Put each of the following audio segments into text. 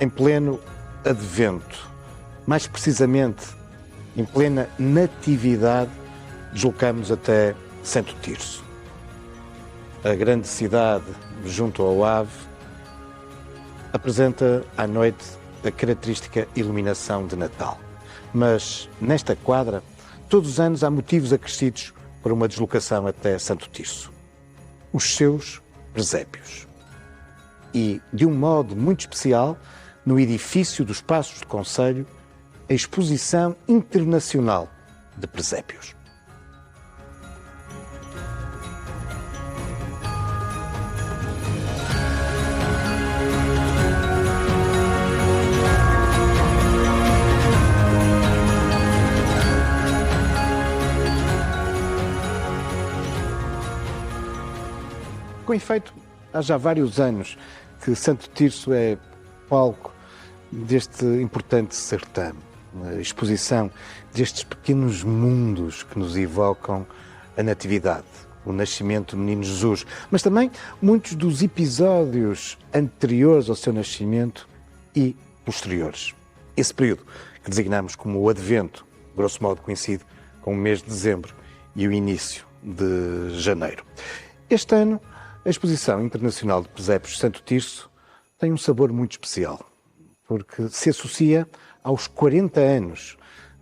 em pleno advento, mais precisamente em plena natividade, deslocamos até Santo Tirso. A grande cidade junto ao Ave apresenta à noite a característica iluminação de Natal. Mas nesta quadra, todos os anos há motivos acrescidos para uma deslocação até Santo Tirso. Os seus presépios. E, de um modo muito especial, no edifício dos Passos de Conselho, a Exposição Internacional de Presépios. Com efeito, há já vários anos que Santo Tirso é palco deste importante certame, a exposição destes pequenos mundos que nos evocam a Natividade, o nascimento do Menino Jesus, mas também muitos dos episódios anteriores ao seu nascimento e posteriores. Esse período que designamos como o Advento, grosso modo coincide com o mês de dezembro e o início de janeiro. Este ano, a Exposição Internacional de Presépios de Santo Tirso tem um sabor muito especial, porque se associa aos 40 anos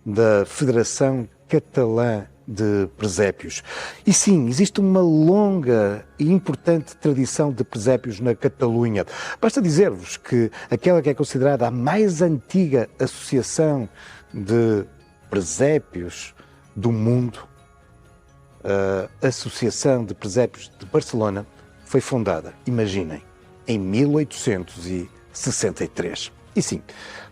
da Federação Catalã de Presépios. E sim, existe uma longa e importante tradição de presépios na Catalunha. Basta dizer-vos que aquela que é considerada a mais antiga associação de presépios do mundo, a Associação de Presépios de Barcelona, foi fundada, imaginem, em 1863. E sim,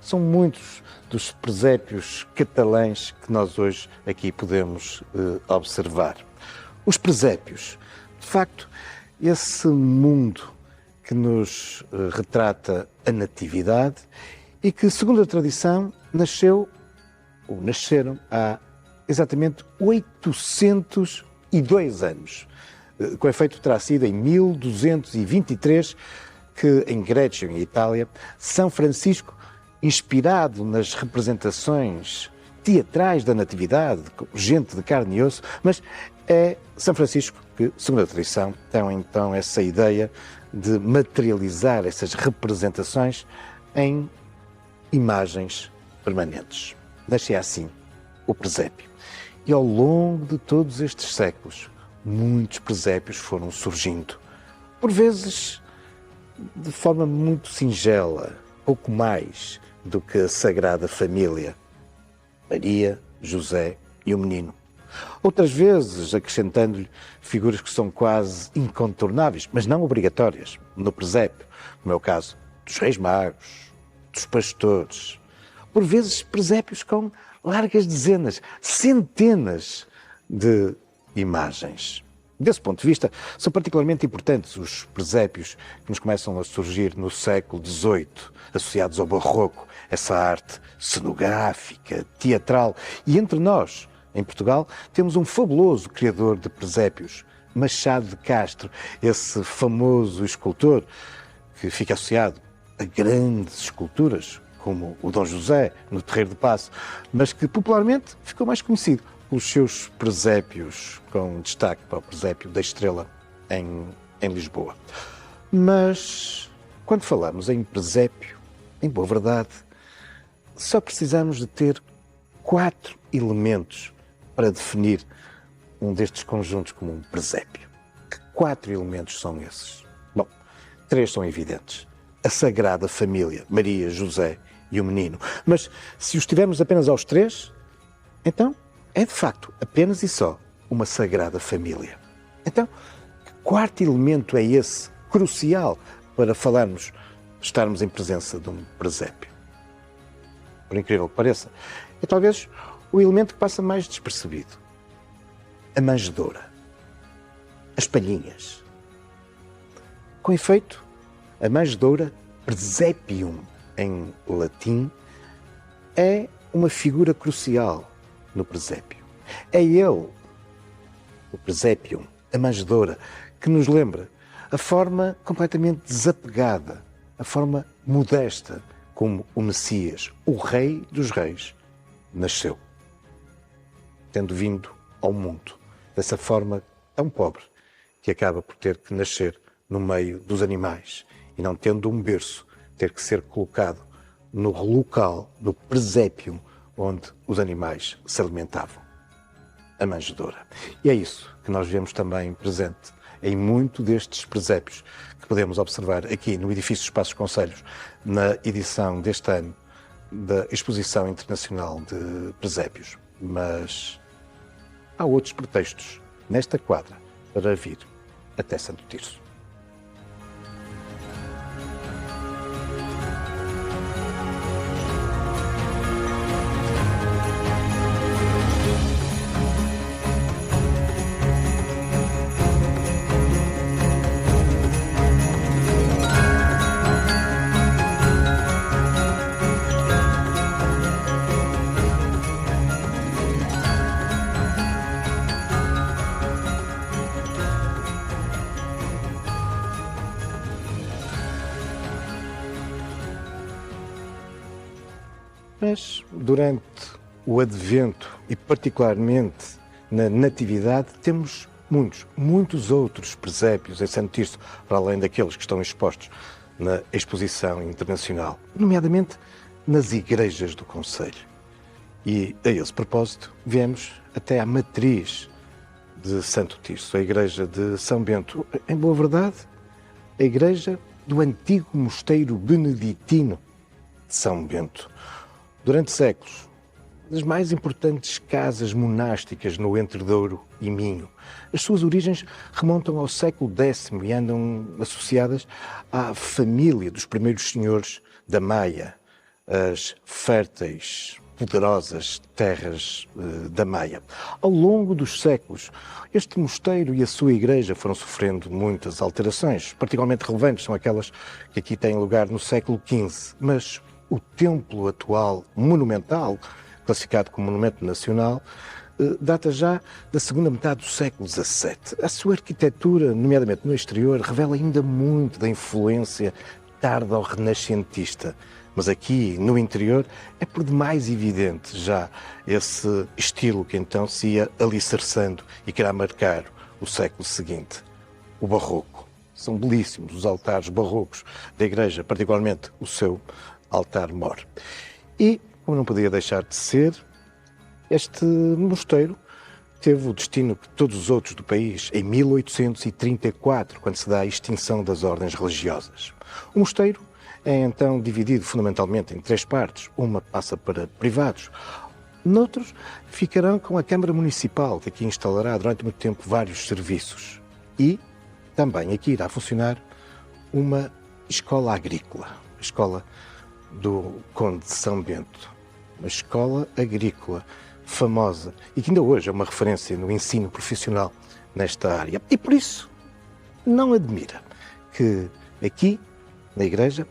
são muitos dos presépios catalães que nós hoje aqui podemos observar. Os presépios, de facto, esse mundo que nos retrata a Natividade e que, segundo a tradição, nasceram há exatamente 802 anos. Com efeito, terá sido em 1223 que, em Grécia, em Itália, São Francisco, inspirado nas representações teatrais da Natividade, gente de carne e osso, mas é São Francisco que, segundo a tradição, tem então essa ideia de materializar essas representações em imagens permanentes. Nasce assim o presépio. E ao longo de todos estes séculos, muitos presépios foram surgindo, por vezes de forma muito singela, pouco mais do que a Sagrada Família, Maria, José e o Menino. Outras vezes acrescentando-lhe figuras que são quase incontornáveis, mas não obrigatórias, no presépio, como é o caso dos Reis Magos, dos pastores. Por vezes presépios com largas dezenas, centenas de imagens. Desse ponto de vista, são particularmente importantes os presépios que nos começam a surgir no século XVIII, associados ao barroco, essa arte cenográfica, teatral. E entre nós, em Portugal, temos um fabuloso criador de presépios, Machado de Castro, esse famoso escultor que fica associado a grandes esculturas, como o Dom José, no Terreiro de Paço, mas que popularmente ficou mais conhecido pelos seus presépios, com destaque para o presépio da Estrela, em Lisboa. Mas, quando falamos em presépio, em boa verdade, só precisamos de ter 4 elementos para definir um destes conjuntos como um presépio. Que 4 elementos são esses? Bom, 3 são evidentes. A Sagrada Família, Maria, José e o Menino. Mas, se os tivermos apenas aos 3, então é de facto apenas e só uma Sagrada Família. Então, que 4º elemento é esse crucial para estarmos em presença de um presépio? Por incrível que pareça, é talvez o elemento que passa mais despercebido. A manjedoura. As palhinhas. Com efeito, a manjedoura, presepium em latim, é uma figura crucial no presépio. É ele, o presépium, a manjedoura, que nos lembra a forma completamente desapegada, a forma modesta como o Messias, o Rei dos Reis, nasceu, tendo vindo ao mundo dessa forma tão pobre que acaba por ter que nascer no meio dos animais e, não tendo um berço, ter que ser colocado no local, no presépio onde os animais se alimentavam, a manjedoura. E é isso que nós vemos também presente em muito destes presépios que podemos observar aqui no edifício dos Passos Conselhos, na edição deste ano da Exposição Internacional de Presépios. Mas há outros pretextos nesta quadra para vir até Santo Tirso. Mas durante o Advento e particularmente na Natividade temos muitos outros presépios em Santo Tirso, para além daqueles que estão expostos na Exposição Internacional, nomeadamente nas igrejas do concelho. E a esse propósito viemos até à matriz de Santo Tirso, a igreja de São Bento. Em boa verdade, a igreja do antigo mosteiro beneditino de São Bento. Durante séculos, das mais importantes casas monásticas no Entredouro e Minho. As suas origens remontam ao século X e andam associadas à família dos primeiros senhores da Maia, as férteis, poderosas terras da Maia. Ao longo dos séculos, este mosteiro e a sua igreja foram sofrendo muitas alterações. Particularmente relevantes são aquelas que aqui têm lugar no século XV, mas o templo atual, monumental, classificado como monumento nacional, data já da segunda metade do século XVII. A sua arquitetura, nomeadamente no exterior, revela ainda muito da influência tardo-renascentista. Mas aqui, no interior, é por demais evidente já esse estilo que então se ia alicerçando e que irá marcar o século seguinte, o barroco. São belíssimos os altares barrocos da igreja, particularmente o seu altar-mor. E, como não podia deixar de ser, este mosteiro teve o destino que todos os outros do país em 1834, quando se dá a extinção das ordens religiosas. O mosteiro é então dividido fundamentalmente em três partes. Uma passa para privados, noutros ficarão com a Câmara Municipal, que aqui instalará durante muito tempo vários serviços. E também aqui irá funcionar uma escola agrícola, a escola do Conde de São Bento, uma escola agrícola famosa e que ainda hoje é uma referência no ensino profissional nesta área. E por isso não admira que aqui, na igreja,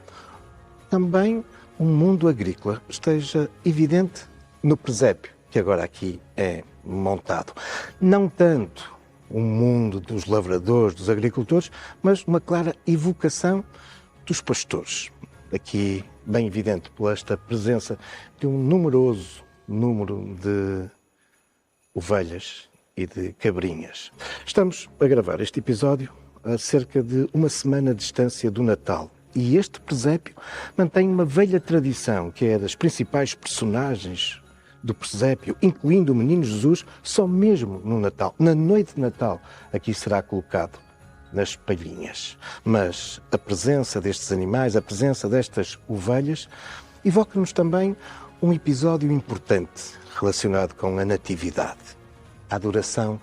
também um mundo agrícola esteja evidente no presépio que agora aqui é montado. Não tanto o mundo dos lavradores, dos agricultores, mas uma clara evocação dos pastores. Aqui, bem evidente por esta presença de um numeroso número de ovelhas e de cabrinhas. Estamos a gravar este episódio a cerca de uma semana de distância do Natal. E este presépio mantém uma velha tradição, que é das principais personagens do presépio, incluindo o Menino Jesus, só mesmo no Natal, na noite de Natal, aqui será colocado nas palhinhas. Mas a presença destes animais, a presença destas ovelhas, evoca-nos também um episódio importante relacionado com a natividade, a adoração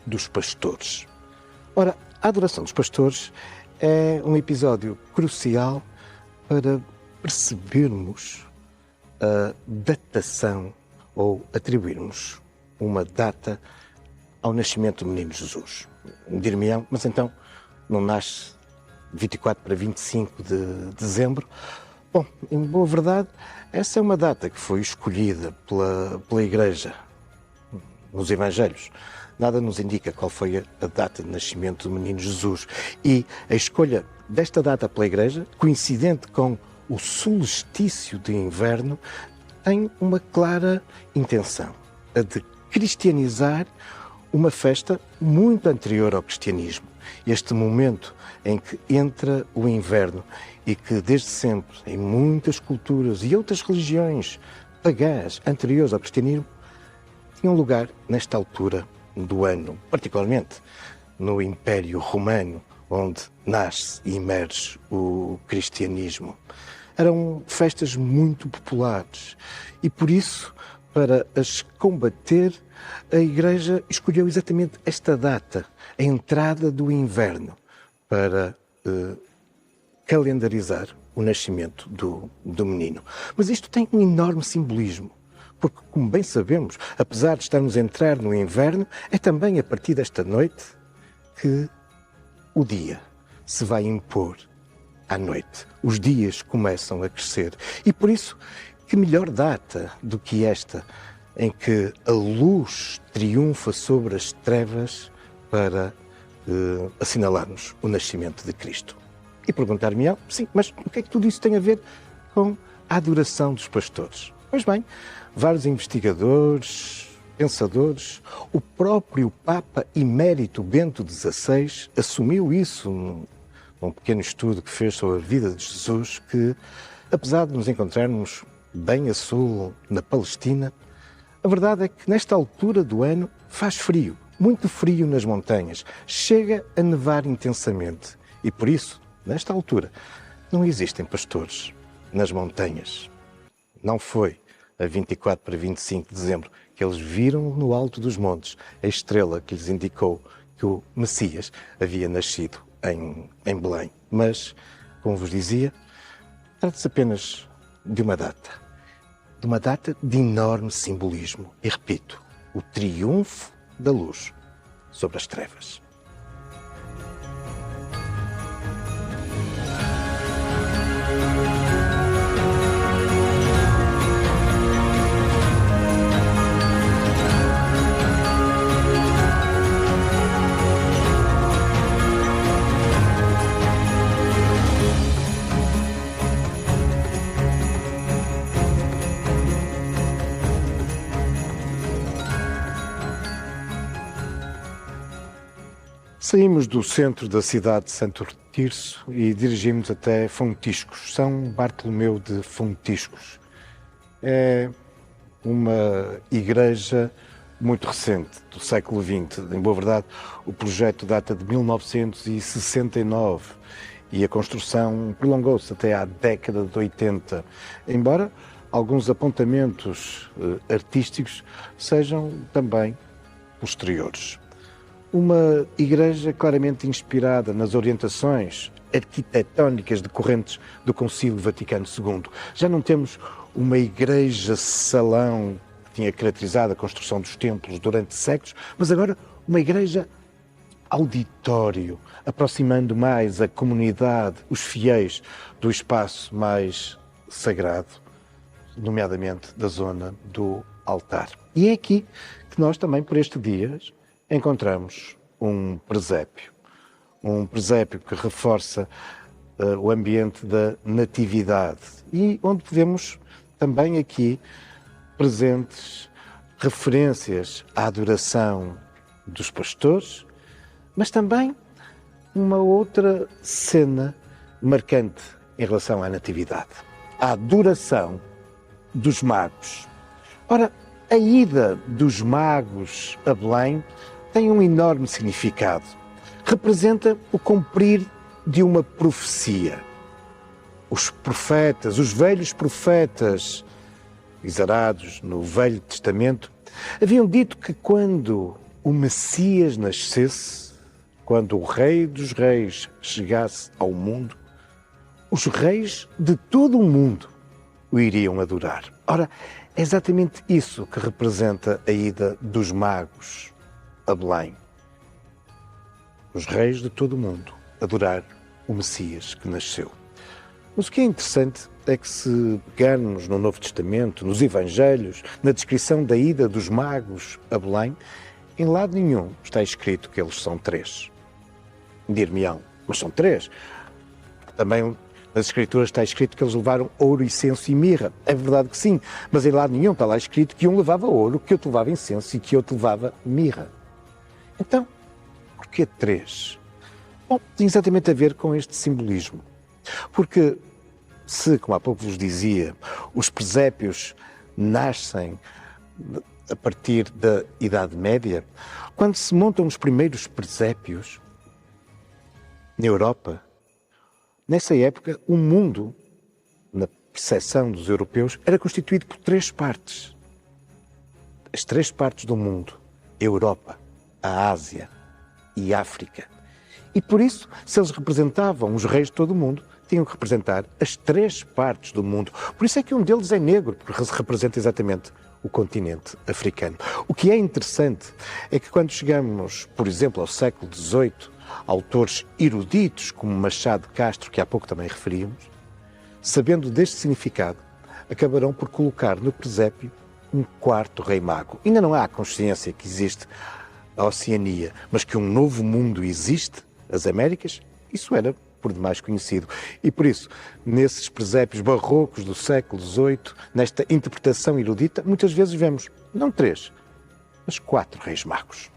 dos pastores. Ora, a adoração dos pastores é um episódio crucial para percebermos a datação ou atribuirmos uma data ao nascimento do Menino Jesus. Dir-me-ão, mas então não nasce de 24 para 25 de dezembro? Bom, em boa verdade, essa é uma data que foi escolhida pela Igreja nos Evangelhos. Nada nos indica qual foi a data de nascimento do Menino Jesus. E a escolha desta data pela Igreja, coincidente com o solstício de inverno tem uma clara intenção, a de cristianizar uma festa muito anterior ao cristianismo. Este momento em que entra o inverno e que desde sempre, em muitas culturas e outras religiões pagãs anteriores ao cristianismo, tinham lugar nesta altura do ano, particularmente no Império Romano, onde nasce e emerge o cristianismo. Eram festas muito populares e, por isso, para as combater, a Igreja escolheu exatamente esta data, a entrada do inverno, para calendarizar o nascimento do menino. Mas isto tem um enorme simbolismo, porque, como bem sabemos, apesar de estarmos a entrar no inverno, é também a partir desta noite que o dia se vai impor à noite. Os dias começam a crescer. E por isso, que melhor data do que esta, em que a luz triunfa sobre as trevas para assinalarmos o nascimento de Cristo. E perguntar-me-ão, sim, mas o que é que tudo isso tem a ver com a adoração dos pastores? Pois bem, vários investigadores, pensadores, o próprio Papa Emérito Bento XVI assumiu isso num pequeno estudo que fez sobre a vida de Jesus, que, apesar de nos encontrarmos bem a sul, na Palestina, a verdade é que nesta altura do ano faz frio, muito frio nas montanhas, chega a nevar intensamente e por isso, nesta altura, não existem pastores nas montanhas. Não foi a 24 para 25 de dezembro que eles viram no alto dos montes a estrela que lhes indicou que o Messias havia nascido em Belém. Mas, como vos dizia, trata-se apenas de uma data de enorme simbolismo. E repito, o triunfo da luz sobre as trevas. Saímos do centro da cidade de Santo Tirso e dirigimos até Fontiscos, São Bartolomeu de Fontiscos. É uma igreja muito recente, do século XX. Em boa verdade, o projeto data de 1969 e a construção prolongou-se até à década de 80, embora alguns apontamentos artísticos sejam também posteriores. Uma igreja claramente inspirada nas orientações arquitetónicas decorrentes do Concílio Vaticano II. Já não temos uma igreja-salão que tinha caracterizado a construção dos templos durante séculos, mas agora uma igreja auditório, aproximando mais a comunidade, os fiéis, do espaço mais sagrado, nomeadamente da zona do altar. E é aqui que nós também, por estes dias, encontramos um presépio que reforça o ambiente da natividade e onde podemos também aqui presentes referências à adoração dos pastores, mas também uma outra cena marcante em relação à natividade, a adoração dos magos. Ora, a ida dos magos a Belém tem um enorme significado. Representa o cumprir de uma profecia. Os profetas, os velhos profetas, exarados no Velho Testamento, haviam dito que quando o Messias nascesse, quando o Rei dos Reis chegasse ao mundo, os reis de todo o mundo o iriam adorar. Ora, é exatamente isso que representa a ida dos magos a Belém. Os reis de todo o mundo adorar o Messias que nasceu. Mas o que é interessante é que se pegarmos no Novo Testamento, nos Evangelhos, na descrição da ida dos magos a Belém, em lado nenhum está escrito que eles são 3. Dir-me-ão, mas são 3. Também Nas Escrituras está escrito que eles levaram ouro, incenso e mirra. É verdade que sim, mas em lado nenhum está lá escrito que um levava ouro, que outro levava incenso e que outro levava mirra. Então, porquê 3? Bom, tem exatamente a ver com este simbolismo. Porque se, como há pouco vos dizia, os presépios nascem a partir da Idade Média, quando se montam os primeiros presépios na Europa, nessa época, o mundo, na percepção dos europeus, era constituído por 3 partes. As 3 partes do mundo: a Europa, a Ásia e a África. E por isso, se eles representavam os reis de todo o mundo, tinham que representar as 3 partes do mundo. Por isso é que um deles é negro, porque representa exatamente o continente africano. O que é interessante é que quando chegamos, por exemplo, ao século XVIII, autores eruditos como Machado de Castro, que há pouco também referimos, sabendo deste significado, acabarão por colocar no presépio um 4º rei mago. Ainda não há consciência que existe a Oceania, mas que um novo mundo existe, as Américas, isso era por demais conhecido. E por isso, nesses presépios barrocos do século XVIII, nesta interpretação erudita, muitas vezes vemos não 3, mas 4 reis magos.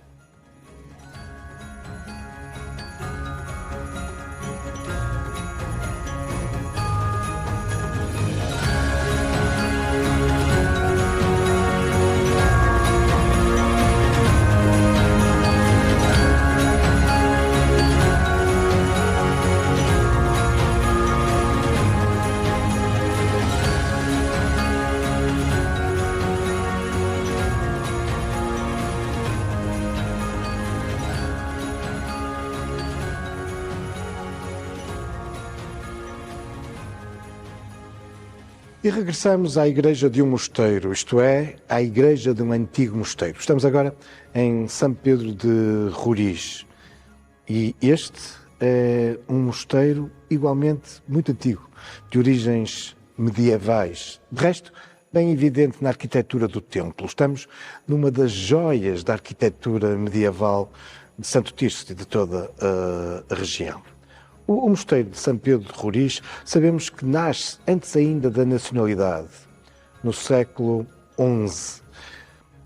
E regressamos à igreja de um mosteiro, isto é, à igreja de um antigo mosteiro. Estamos agora em São Pedro de Roriz e este é um mosteiro igualmente muito antigo, de origens medievais. De resto, bem evidente na arquitetura do templo. Estamos numa das joias da arquitetura medieval de Santo Tirso e de toda a região. O mosteiro de São Pedro de Roriz sabemos que nasce antes ainda da nacionalidade, no século XI.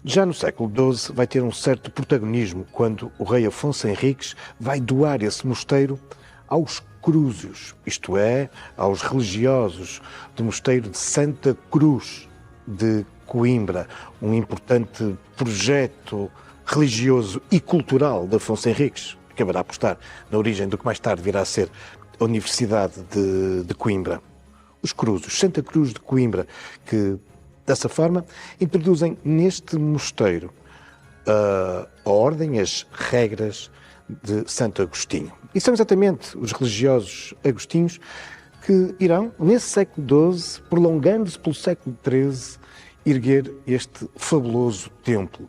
Já no século XII vai ter um certo protagonismo quando o rei Afonso Henriques vai doar esse mosteiro aos crúzios, isto é, aos religiosos do mosteiro de Santa Cruz de Coimbra, um importante projeto religioso e cultural de Afonso Henriques. Acabará por estar na origem do que mais tarde virá a ser a Universidade de Coimbra. Os cruzes, Santa Cruz de Coimbra, que dessa forma introduzem neste mosteiro a ordem, as regras de Santo Agostinho. E são exatamente os religiosos agostinhos que irão, nesse século XII, prolongando-se pelo século XIII, erguer este fabuloso templo,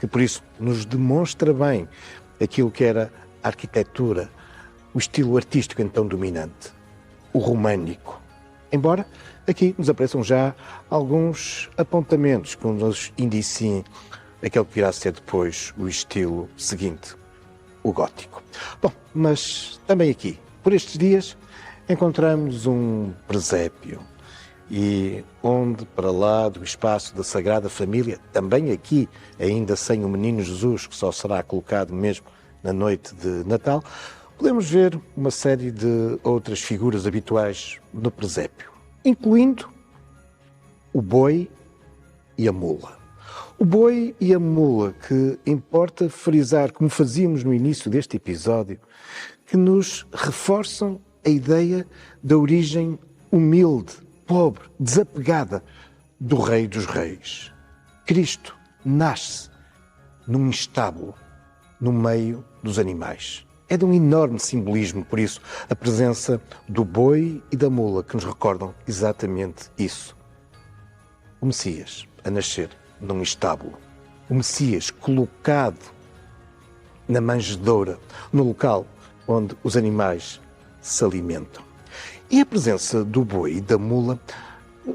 que por isso nos demonstra bem aquilo que era a arquitetura, o estilo artístico então dominante, o românico. Embora aqui nos apareçam já alguns apontamentos que nos indiciem aquele que virá a ser depois o estilo seguinte, o gótico. Bom, mas também aqui, por estes dias, encontramos um presépio e onde para lá do espaço da Sagrada Família, também aqui, ainda sem o Menino Jesus, que só será colocado mesmo na noite de Natal, podemos ver uma série de outras figuras habituais no presépio, incluindo o boi e a mula. O boi e a mula, que importa frisar, como fazíamos no início deste episódio, que nos reforçam a ideia da origem humilde, pobre, desapegada do Rei dos Reis. Cristo nasce num estábulo, no meio dos animais. É de um enorme simbolismo, por isso, a presença do boi e da mula, que nos recordam exatamente isso. O Messias a nascer num estábulo. O Messias colocado na manjedoura, no local onde os animais se alimentam. E a presença do boi e da mula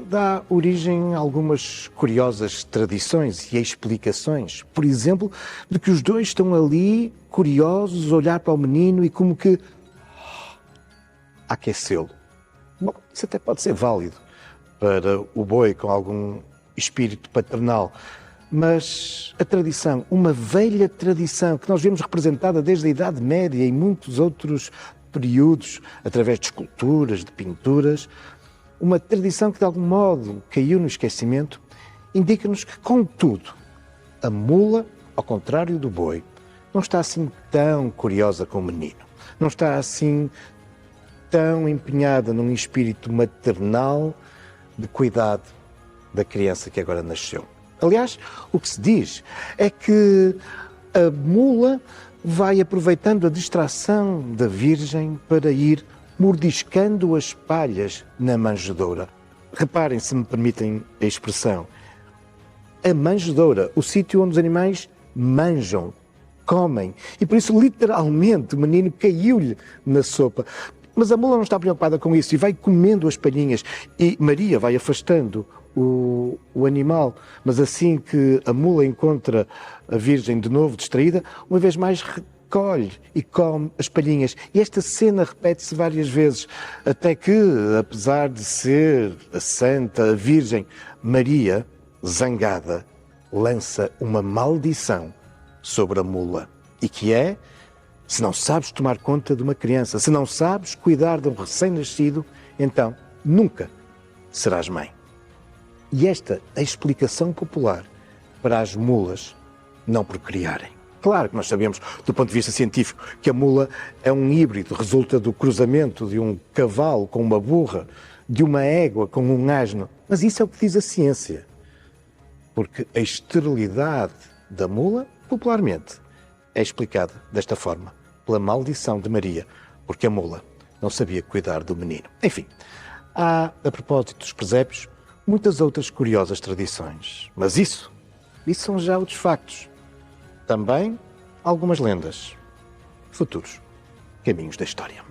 dá origem a algumas curiosas tradições e explicações. Por exemplo, de que os dois estão ali curiosos a olhar para o menino e como que a aquecê-lo. Bom, isso até pode ser válido para o boi com algum espírito paternal, mas a tradição, uma velha tradição que nós vemos representada desde a Idade Média e muitos outros períodos, através de esculturas, de pinturas, uma tradição que de algum modo caiu no esquecimento, indica-nos que, contudo, a mula, ao contrário do boi, não está assim tão curiosa com o menino, não está assim tão empenhada num espírito maternal de cuidado da criança que agora nasceu. Aliás, o que se diz é que a mula vai aproveitando a distração da Virgem para ir mordiscando as palhas na manjedoura. Reparem, se me permitem a expressão, a manjedoura, o sítio onde os animais manjam, comem, e por isso literalmente o menino caiu-lhe na sopa. Mas a mula não está preocupada com isso e vai comendo as palhinhas, e Maria vai afastando o animal, mas assim que a mula encontra a Virgem de novo distraída, uma vez mais recolhe e come as palhinhas. E esta cena repete-se várias vezes, até que, apesar de ser a Santa, a Virgem, Maria, zangada, lança uma maldição sobre a mula, e que é: se não sabes tomar conta de uma criança, se não sabes cuidar de um recém-nascido, então nunca serás mãe. E esta é a explicação popular para as mulas não procriarem. Claro que nós sabemos, do ponto de vista científico, que a mula é um híbrido, resulta do cruzamento de um cavalo com uma burra, de uma égua com um asno, mas isso é o que diz a ciência. Porque a esterilidade da mula, popularmente, é explicada desta forma, pela maldição de Maria, porque a mula não sabia cuidar do menino. Enfim, há, a propósito dos presépios, muitas outras curiosas tradições. Mas isso são já outros factos. Também algumas lendas. Futuros caminhos da história.